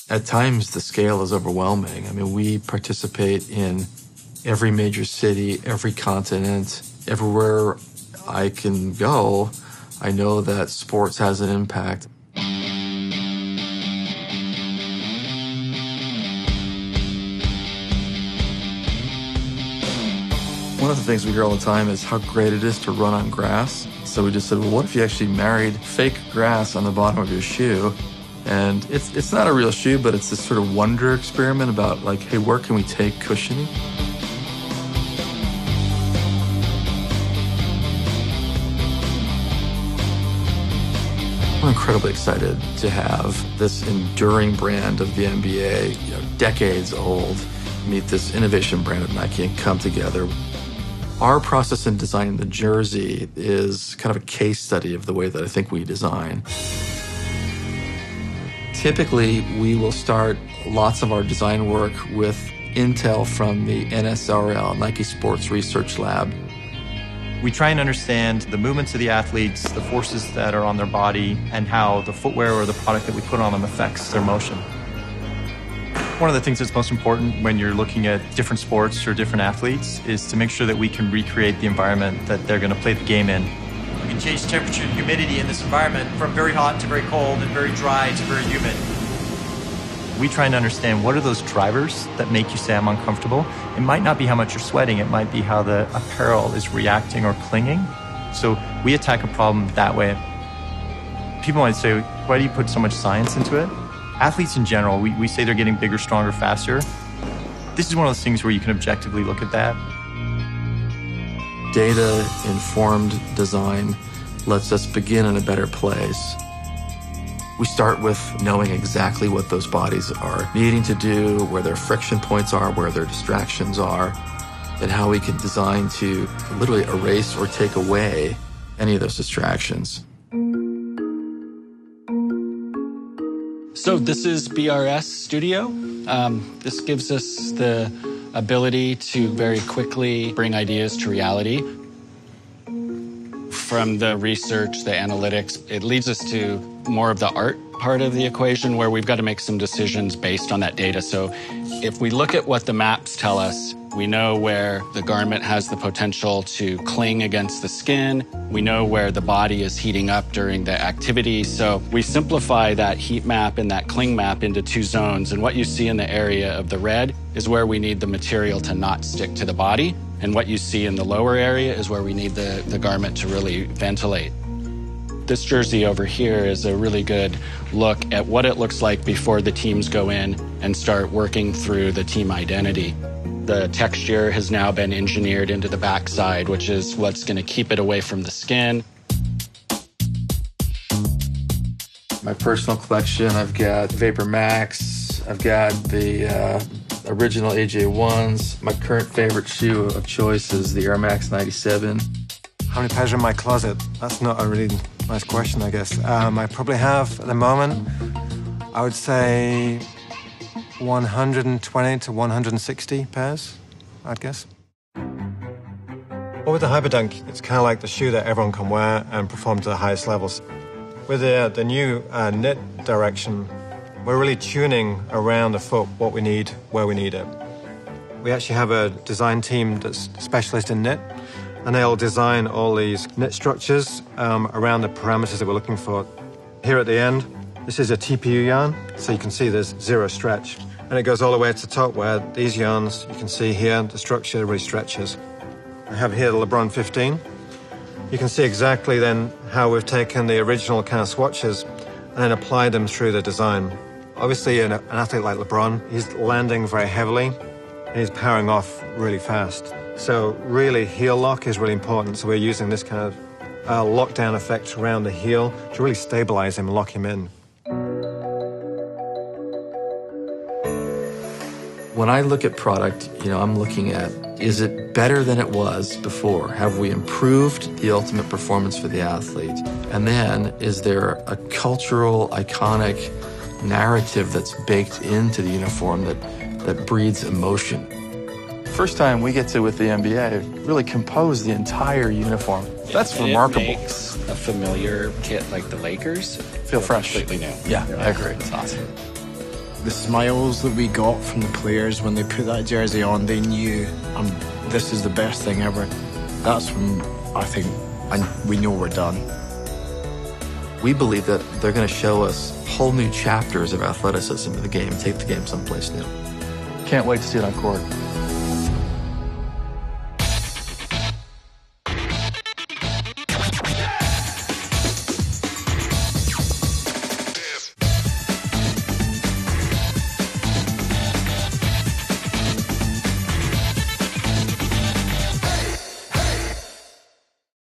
At times, the scale is overwhelming. I mean, we participate in every major city, every continent, everywhere I can go. I know that sports has an impact. One of the things we hear all the time is how great it is to run on grass. So we just said, well, what if you actually married fake grass on the bottom of your shoe? And it's not a real shoe, but it's this sort of wonder experiment about like, hey, where can we take cushioning? We're incredibly excited to have this enduring brand of the NBA, decades old, meet this innovation brand of Nike and come together. Our process in designing the jersey is kind of a case study of the way that I think we design. Typically, we will start lots of our design work with intel from the NSRL, Nike Sports Research Lab. We try and understand the movements of the athletes, the forces that are on their body, and how the footwear or the product that we put on them affects their motion. One of the things that's most important when you're looking at different sports or different athletes is to make sure that we can recreate the environment that they're going to play the game in. We can change temperature and humidity in this environment from very hot to very cold and very dry to very humid. We try and understand what are those drivers that make you say I'm uncomfortable. It might not be how much you're sweating, it might be how the apparel is reacting or clinging. So we attack a problem that way. People might say, why do you put so much science into it? Athletes in general, we say they're getting bigger, stronger, faster. This is one of those things where you can objectively look at that. Data-informed design lets us begin in a better place. We start with knowing exactly what those bodies are needing to do, where their friction points are, where their distractions are, and how we can design to literally erase or take away any of those distractions. So this is BRS Studio. This gives us the ability to very quickly bring ideas to reality. From the research, the analytics, it leads us to more of the art part of the equation where we've got to make some decisions based on that data. So if we look at what the maps tell us, we know where the garment has the potential to cling against the skin. We know where the body is heating up during the activity. So we simplify that heat map and that cling map into two zones. And what you see in the area of the red is where we need the material to not stick to the body. And what you see in the lower area is where we need the garment to really ventilate. This jersey over here is a really good look at what it looks like before the teams go in and start working through the team identity. The texture has now been engineered into the backside, which is what's going to keep it away from the skin. My personal collection, I've got Vapor Max, I've got the original AJ1s. My current favorite shoe of choice is the Air Max 97. How many pairs are in my closet? That's not a really nice question, I guess. I probably have, at the moment, I would say 120 to 160 pairs, I'd guess. Well, with the Hyperdunk, it's kind of like the shoe that everyone can wear and perform to the highest levels. With the new knit direction, we're really tuning around the foot what we need, where we need it. We actually have a design team that's specialist in knit, and they'll design all these knit structures around the parameters that we're looking for. Here at the end, this is a TPU yarn, so you can see there's zero stretch. And it goes all the way to the top where these yarns, you can see here, the structure really stretches. I have here the LeBron 15. You can see exactly then how we've taken the original kind of swatches and then applied them through the design. Obviously, an athlete like LeBron, he's landing very heavily and he's powering off really fast. So really, heel lock is really important. So we're using this kind of lockdown effect around the heel to really stabilize him and lock him in. When I look at product, I'm looking at, is it better than it was before? Have we improved the ultimate performance for the athlete? And then, is there a cultural, iconic narrative that's baked into the uniform that breeds emotion? First time we get to, with the NBA, really compose the entire uniform. That's remarkable. It makes a familiar kit like the Lakers feel fresh. Completely new. Yeah, I agree. It's awesome. The smiles that we got from the players when they put that jersey on, they knew, this is the best thing ever. That's when I think we know we're done. We believe that they're going to show us whole new chapters of athleticism in the game, take the game someplace new. Can't wait to see it on court.